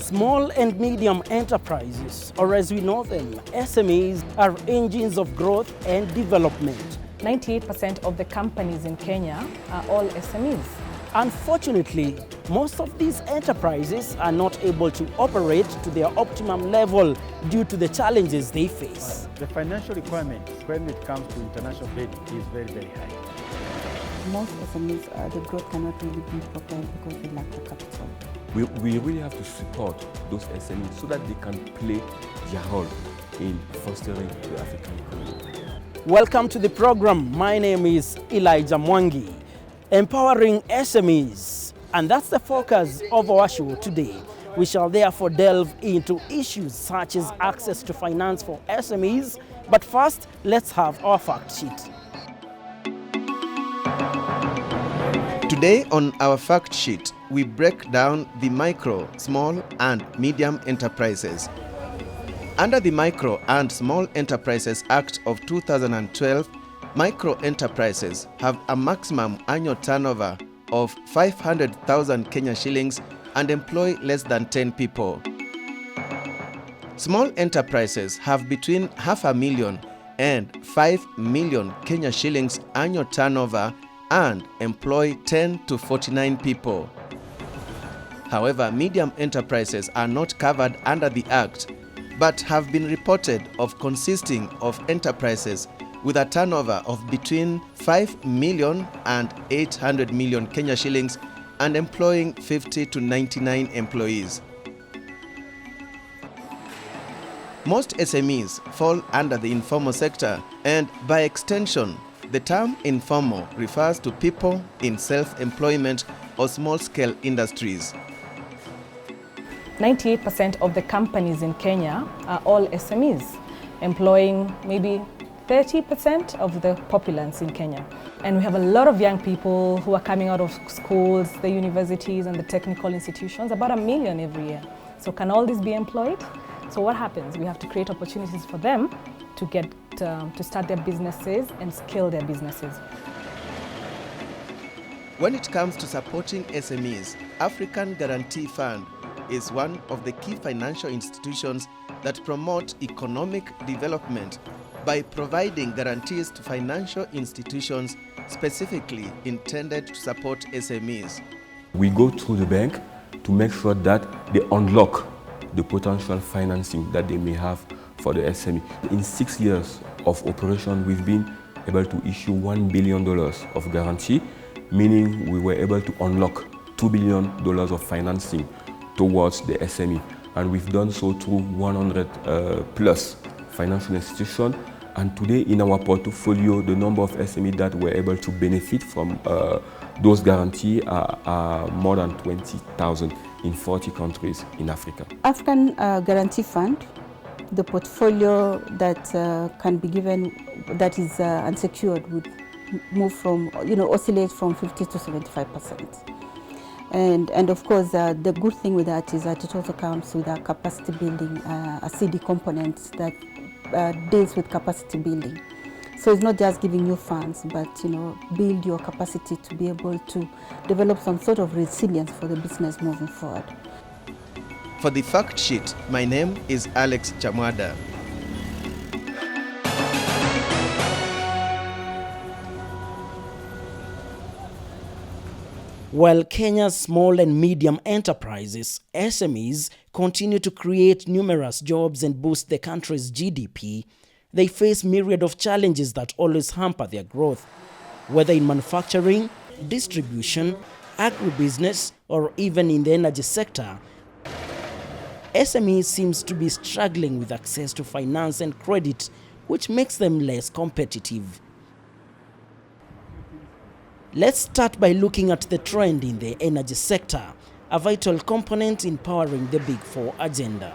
Small and medium enterprises, or as we know them, SMEs, are engines of growth and development. 98% of the companies in Kenya are all SMEs. Unfortunately, most of these enterprises are not able to operate to their optimum level due to the challenges they face. The financial requirements when it comes to international trade is very, very high. Most SMEs, the growth cannot really be propelled because they lack the capital. We really have to support those SMEs so that they can play their role in fostering the African economy. Welcome to the program. My name is Elijah Mwangi, empowering SMEs. And that's the focus of our show today. We shall therefore delve into issues such as access to finance for SMEs. But first, let's have our fact sheet. Today on our fact sheet, we break down the micro, small and medium enterprises. Under the Micro and Small Enterprises Act of 2012, micro enterprises have a maximum annual turnover of 500,000 Kenya shillings and employ less than 10 people. Small enterprises have between 500,000 and 5 million Kenya shillings annual turnover and employ 10 to 49 people. However, medium enterprises are not covered under the Act, but have been reported of consisting of enterprises with a turnover of between 5 million and 800 million Kenya shillings and employing 50 to 99 employees. Most SMEs fall under the informal sector, and by extension, the term informal refers to people in self-employment or small-scale industries. 98% of the companies in Kenya are all SMEs, employing maybe 30% of the populace in Kenya. And we have a lot of young people who are coming out of schools, the universities and the technical institutions, about 1 million every year. So can all these be employed? So what happens? We have to create opportunities for them to get to start their businesses and scale their businesses. When it comes to supporting SMEs, African Guarantee Fund is one of the key financial institutions that promote economic development by providing guarantees to financial institutions specifically intended to support SMEs. We go through the bank to make sure that they unlock the potential financing that they may have for the SME. In 6 years of operation, we've been able to issue $1 billion of guarantee, meaning we were able to unlock $2 billion of financing towards the SME. And we've done so through 100 plus financial institutions. And today in our portfolio, the number of SME that were able to benefit from those guarantees are more than 20,000 in 40 countries in Africa. African Guarantee Fund, the portfolio that can be given that is unsecured would move from, oscillate from 50 to 75%. And of course, the good thing with that is that it also comes with a capacity building, a CD component that deals with capacity building. So it's not just giving you funds, but build your capacity to be able to develop some sort of resilience for the business moving forward. For the fact sheet, my name is Alex Chamwada. While Kenya's small and medium enterprises, SMEs, continue to create numerous jobs and boost the country's GDP, they face myriad of challenges that always hamper their growth, whether in manufacturing, distribution, agribusiness, or even in the energy sector. SMEs seems to be struggling with access to finance and credit, which makes them less competitive. Let's start by looking at the trend in the energy sector, a vital component in powering the Big Four agenda.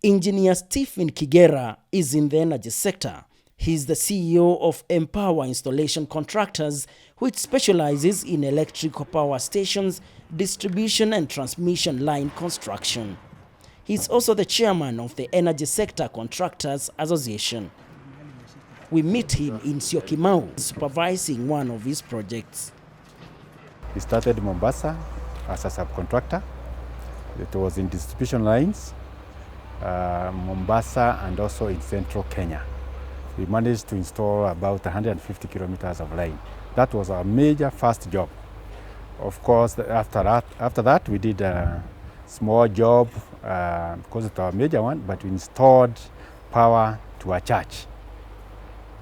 Engineer Stephen Kigera is in the energy sector. He's the CEO of Empower Installation Contractors, which specializes in electrical power stations, distribution and transmission line construction. He's also the chairman of the Energy Sector Contractors Association. We meet him in Syokimau, supervising one of his projects. We started in Mombasa as a subcontractor. It was in distribution lines, Mombasa and also in central Kenya. We managed to install about 150 kilometers of line. That was our major first job. Of course, after that we did a small job, because it's our major one, but we installed power to a church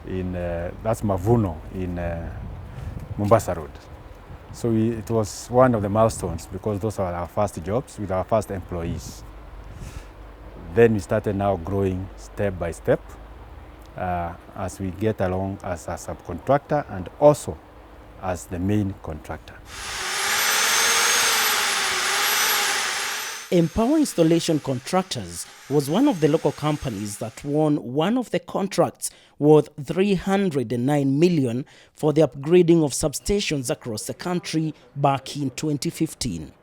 in, that's Mavuno in Mombasa Road. So it was one of the milestones because those are our first jobs with our first employees. Then we started now growing step by step as we get along as a subcontractor and also as the main contractor. Empower Installation Contractors was one of the local companies that won one of the contracts worth 309 million for the upgrading of substations across the country back in 2015.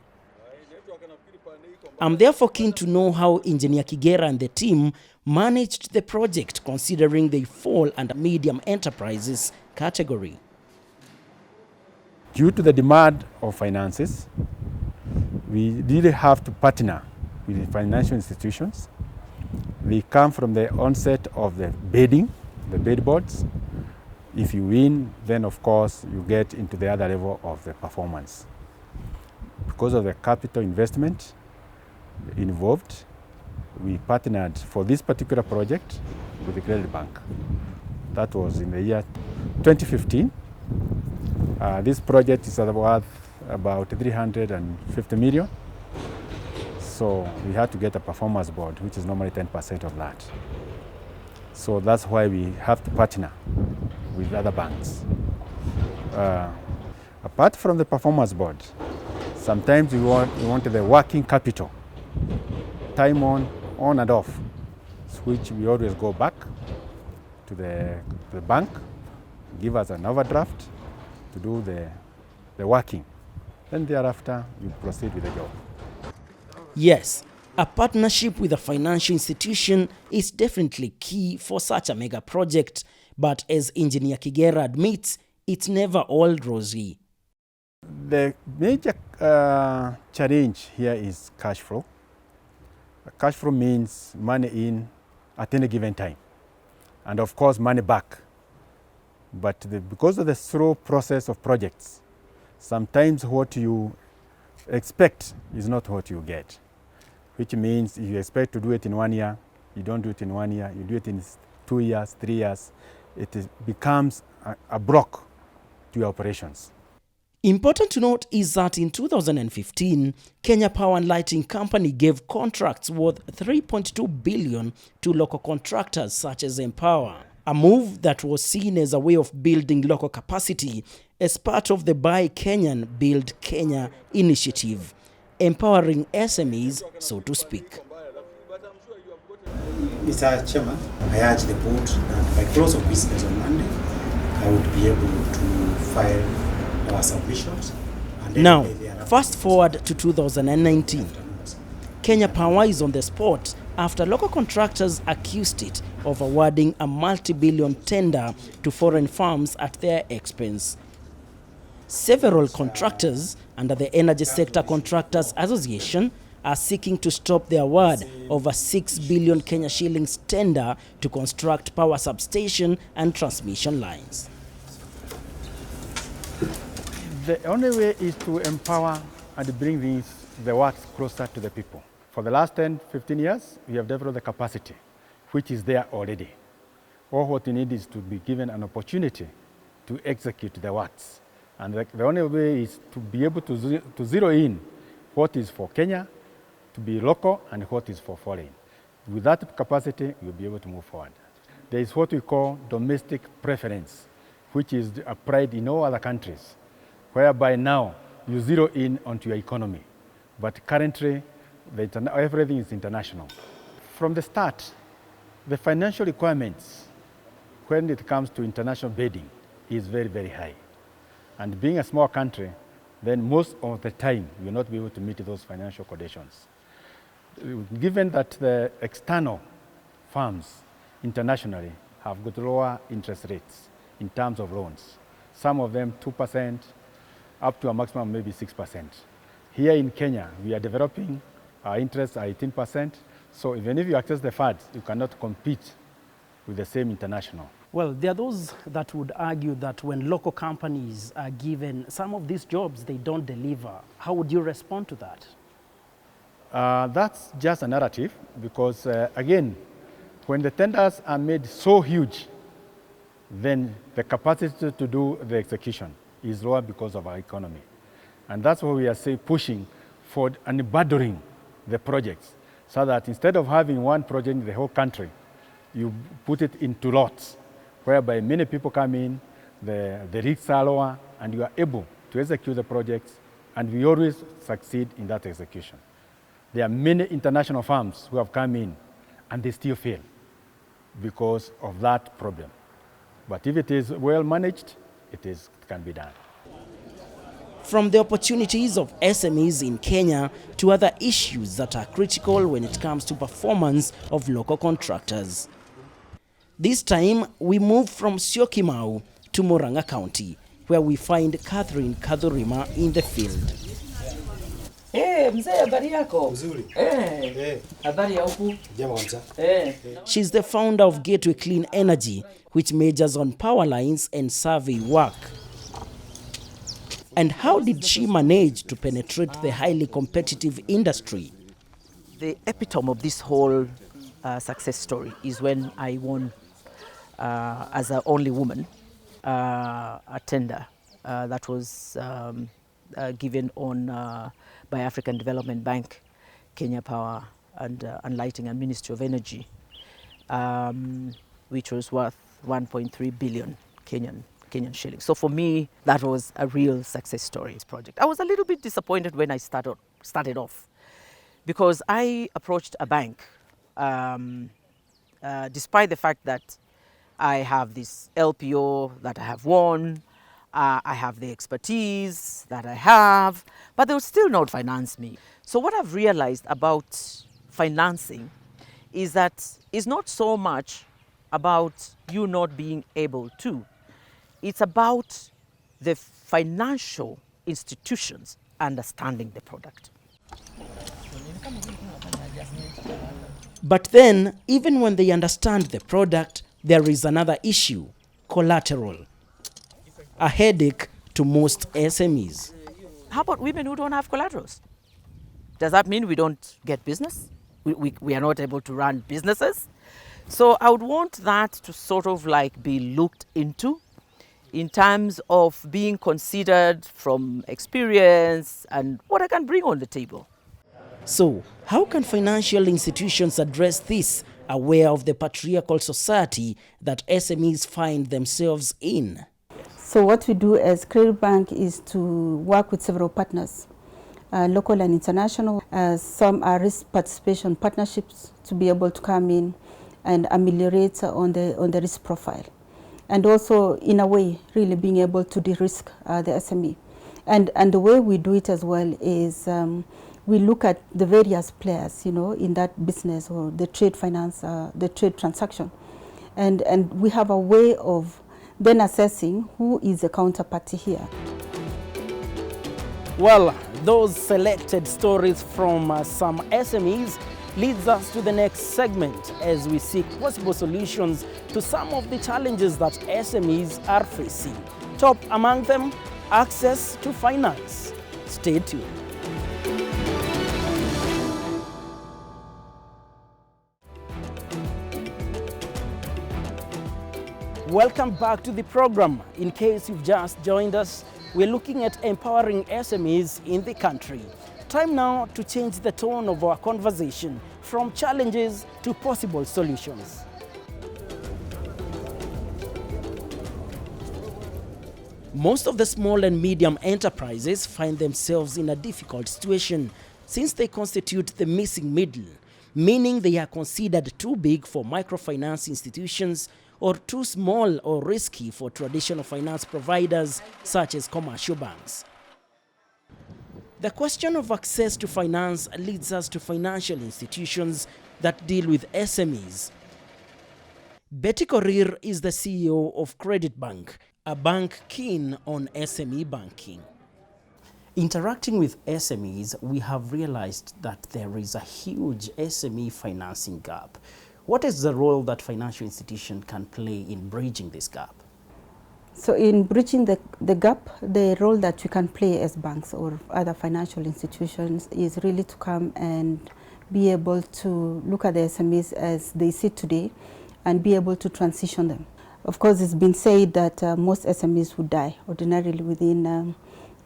I'm therefore keen to know how Engineer Kigera and the team managed the project considering they fall under medium enterprises category. Due to the demand of finances, we really have to partner with the financial institutions. They come from the onset of the bidding, the bid boards. If you win, then of course you get into the other level of the performance. Because of the capital investment involved, we partnered for this particular project with the Credit Bank. That was in the year 2015. This project is worth about 350 million. So we had to get a performance board, which is normally 10% of that. So that's why we have to partner with other banks. Apart from the performance board, sometimes we want the working capital, time on and off, which we always go back to the bank, give us an overdraft to do the working. Then thereafter, you proceed with the job. Yes, a partnership with a financial institution is definitely key for such a mega project, but as Engineer Kigera admits, it's never all rosy. The major challenge here is cash flow. Cash flow means money in at any given time, and of course money back. But because of the slow process of projects, sometimes what you expect is not what you get, which means if you expect to do it in 1 year, you don't do it in 1 year, you do it in 2 years, 3 years, becomes a block to your operations. Important to note is that in 2015, Kenya Power and Lighting Company gave contracts worth 3.2 billion to local contractors such as Empower, a move that was seen as a way of building local capacity as part of the Buy Kenyan, Build Kenya initiative, empowering SMEs, so to speak. Mr. Chairman, I urge the board that by close of business on Monday, I would be able to file our submissions. Now, fast forward to 2019. Kenya Power is on the spot after local contractors accused it of awarding a multi-billion tender to foreign firms at their expense. Several contractors under the Energy Sector Contractors Association are seeking to stop the award of a 6 billion Kenya shillings tender to construct power substation and transmission lines. The only way is to empower and bring the works closer to the people. For the last 10, 15 years, we have developed the capacity, which is there already. All what we need is to be given an opportunity to execute the works. And the only way is to be able to zero in what is for Kenya, to be local, and what is for foreign. With that capacity, we'll be able to move forward. There is what we call domestic preference, which is applied in all other countries, whereby now you zero in onto your economy. But currently, everything is international. From the start, the financial requirements when it comes to international bidding is very, very high. And being a small country, then most of the time we will not be able to meet those financial conditions. Given that the external firms internationally have got lower interest rates in terms of loans, some of them 2%, up to a maximum maybe 6%. Here in Kenya, we are developing, our interests are 18%. So even if you access the funds, you cannot compete with the same international. Well, there are those that would argue that when local companies are given some of these jobs, they don't deliver. How would you respond to that? That's just a narrative because, again, when the tenders are made so huge, then the capacity to do the execution is lower because of our economy. And that's why we are pushing for unbundling the projects so that instead of having one project in the whole country, you put it into lots, whereby many people come in, the risks are lower, and you are able to execute the projects, and we always succeed in that execution. There are many international firms who have come in, and they still fail because of that problem. But if it is well managed, it can be done. From the opportunities of SMEs in Kenya to other issues that are critical when it comes to performance of local contractors. This time, we move from Syokimau to Murang'a County, where we find Catherine Kadhurima in the field. Mzee, habari yako? Mzuri. Habari ya huku? Jambo kabisa. She's the founder of Gateway Clean Energy, which majors on power lines and survey work. And how did she manage to penetrate the highly competitive industry? The epitome of this whole success story is when I won as the only woman a tender that was given on by African Development Bank, Kenya Power and Lighting and Ministry of Energy, which was worth 1.3 billion Kenyan shillings. So for me, that was a real success story, this project. I was a little bit disappointed when I started off because I approached a bank despite the fact that I have this LPO that I have won, I have the expertise that I have, but they will still not finance me. So what I've realized about financing is that it's not so much about you not being able to. It's about the financial institutions understanding the product. But then, even when they understand the product, there is another issue: collateral. A headache to most SMEs. How about women who don't have collaterals? Does that mean we don't get business? We are not able to run businesses? So I would want that to sort of like be looked into in terms of being considered from experience and what I can bring on the table. So, how can financial institutions address this, aware of the patriarchal society that SMEs find themselves in? So what we do as Credit Bank is to work with several partners, local and international. Some are risk participation partnerships to be able to come in and ameliorate on the risk profile. And also, in a way, really being able to de-risk the SME. And the way we do it as well is we look at the various players, in that business or the trade finance, the trade transaction. And we have a way of then assessing who is the counterparty here. Well, those selected stories from some SMEs leads us to the next segment as we seek possible solutions to some of the challenges that SMEs are facing. Top among them, access to finance. Stay tuned. Welcome back to the program. In case you've just joined us, we're looking at empowering SMEs in the country. Time now to change the tone of our conversation from challenges to possible solutions. Most of the small and medium enterprises find themselves in a difficult situation since they constitute the missing middle, meaning they are considered too big for microfinance institutions or too small or risky for traditional finance providers such as commercial banks. The question of access to finance leads us to financial institutions that deal with SMEs. Betty Korir is the CEO of Credit Bank, a bank keen on SME banking. Interacting with SMEs, we have realized that there is a huge SME financing gap. What is the role that financial institution can play in bridging this gap? So in bridging the gap, the role that we can play as banks or other financial institutions is really to come and be able to look at the SMEs as they sit today and be able to transition them. Of course, it's been said that most SMEs would die ordinarily within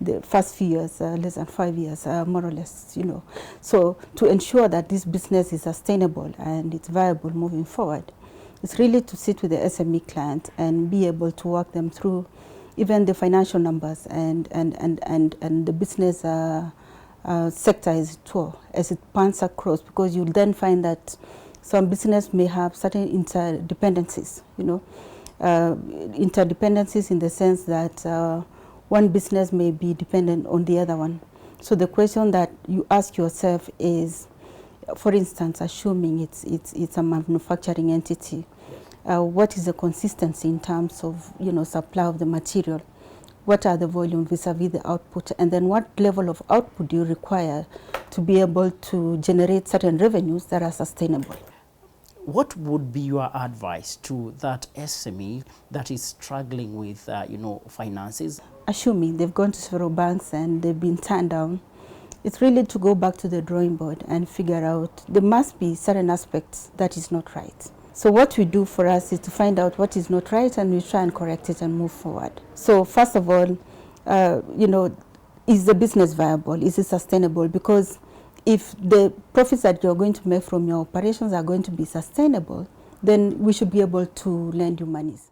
the first few years, less than 5 years, more or less, you know. So to ensure that this business is sustainable and it's viable moving forward, it's really to sit with the SME client and be able to walk them through even the financial numbers and the business sector as it pans across, because you'll then find that some business may have certain interdependencies, you know, interdependencies in the sense that one business may be dependent on the other one. So the question that you ask yourself is, for instance, assuming it's a manufacturing entity, what is the consistency in terms of, you know, supply of the material? What are the volume vis-a-vis the output? And then what level of output do you require to be able to generate certain revenues that are sustainable? What would be your advice to that SME that is struggling with, you know, finances? Assuming they've gone to several banks and they've been turned down, it's really to go back to the drawing board and figure out there must be certain aspects that is not right. So what we do for us is to find out what is not right and we try and correct it and move forward. So first of all, you know, is the business viable? Is it sustainable? Because if the profits that you're going to make from your operations are going to be sustainable, then we should be able to lend you monies.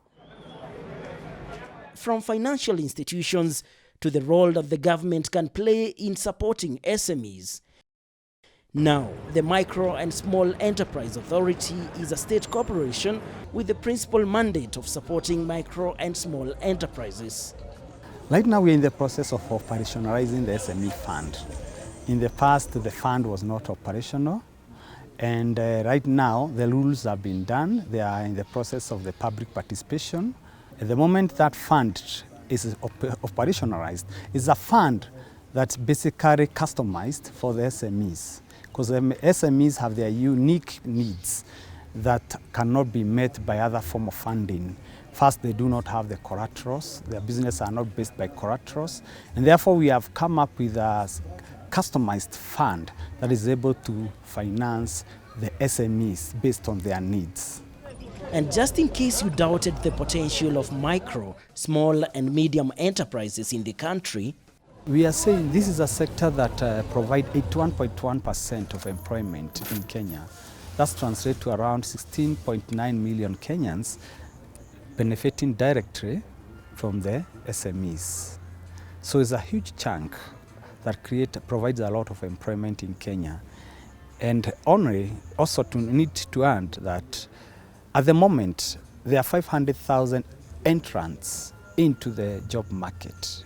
From financial institutions to the role that the government can play in supporting SMEs. Now, the Micro and Small Enterprise Authority is a state corporation with the principal mandate of supporting micro and small enterprises. Right now we're in the process of operationalizing the SME fund. In the past, the fund was not operational, and right now the rules have been done. They are in the process of the public participation. At the moment that fund is operationalized, it's a fund that's basically customized for the SMEs, because the SMEs have their unique needs that cannot be met by other form of funding. First, they do not have the collaterals. Their business are not based by collaterals, and therefore we have come up with a customized fund that is able to finance the SMEs based on their needs. And just in case you doubted the potential of micro, small and medium enterprises in the country, we are saying this is a sector that provides 81.1% of employment in Kenya. That's translated to around 16.9 million Kenyans benefiting directly from the SMEs. So it's a huge chunk that provides a lot of employment in Kenya. And also need to add that at the moment, there are 500,000 entrants into the job market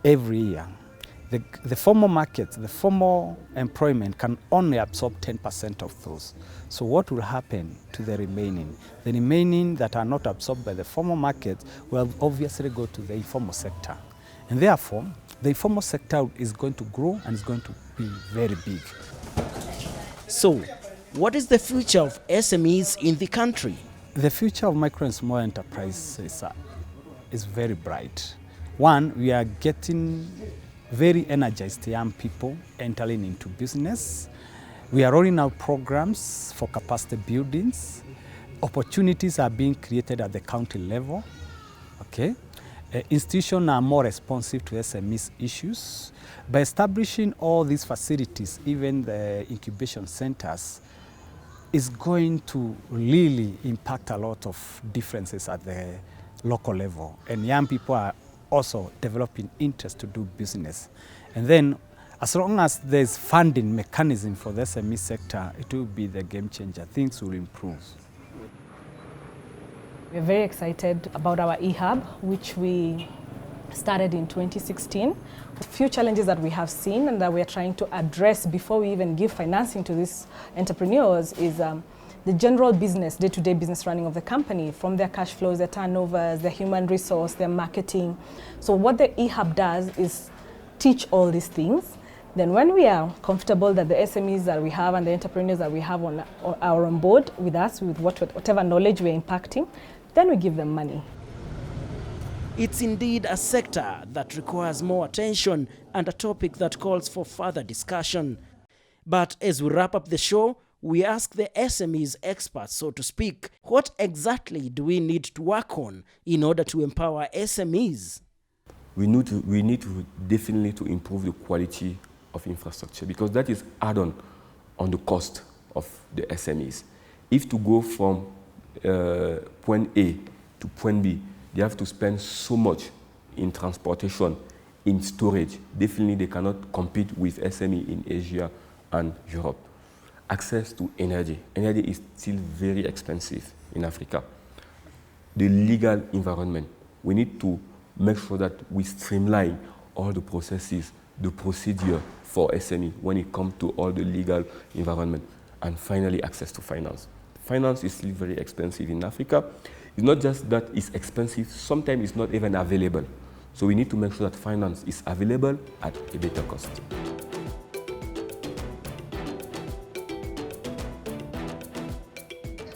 every year. The formal market, the formal employment can only absorb 10% of those. So what will happen to the remaining? The remaining that are not absorbed by the formal market will obviously go to the informal sector. And therefore, the informal sector is going to grow and is going to be very big. So, what is the future of SMEs in the country? The future of micro and small enterprises is very bright. One, we are getting very energized young people entering into business. We are rolling out programs for capacity buildings. Opportunities are being created at the county level. Okay? Institutions are more responsive to SMEs issues. By establishing all these facilities, even the incubation centers, is going to really impact a lot of differences at the local level. And young people are also developing interest to do business. And then, as long as there's funding mechanism for the SME sector, it will be the game changer. Things will improve. We're very excited about our eHub, which we started in 2016. A few challenges that we have seen and that we are trying to address before we even give financing to these entrepreneurs is the general business, day-to-day business running of the company, from their cash flows, their turnovers, their human resource, their marketing. So what the eHub does is teach all these things. Then when we are comfortable that the SMEs that we have and the entrepreneurs that we have are on board with us, with whatever knowledge we're impacting, then we give them money. It's indeed a sector that requires more attention and a topic that calls for further discussion. But as we wrap up the show, we ask the SMEs experts, so to speak, what exactly do we need to work on in order to empower SMEs? We need to definitely to improve the quality of infrastructure, because that is add-on on the cost of the SMEs. If to go from point A to point B, they have to spend so much in transportation, in storage. Definitely they cannot compete with SME in Asia and Europe. Access to energy. Energy is still very expensive in Africa. The legal environment. We need to make sure that we streamline all the processes, the procedure for SME when it comes to all the legal environment. And finally, access to finance. Finance is still very expensive in Africa. It's not just that it's expensive, sometimes it's not even available. So we need to make sure that finance is available at a better cost.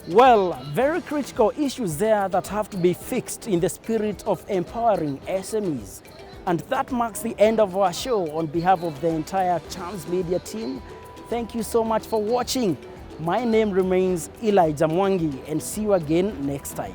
Well, very critical issues there that have to be fixed in the spirit of empowering SMEs. And that marks the end of our show. On behalf of the entire Chams Media team, thank you so much for watching. My name remains Elijah Mwangi, and see you again next time.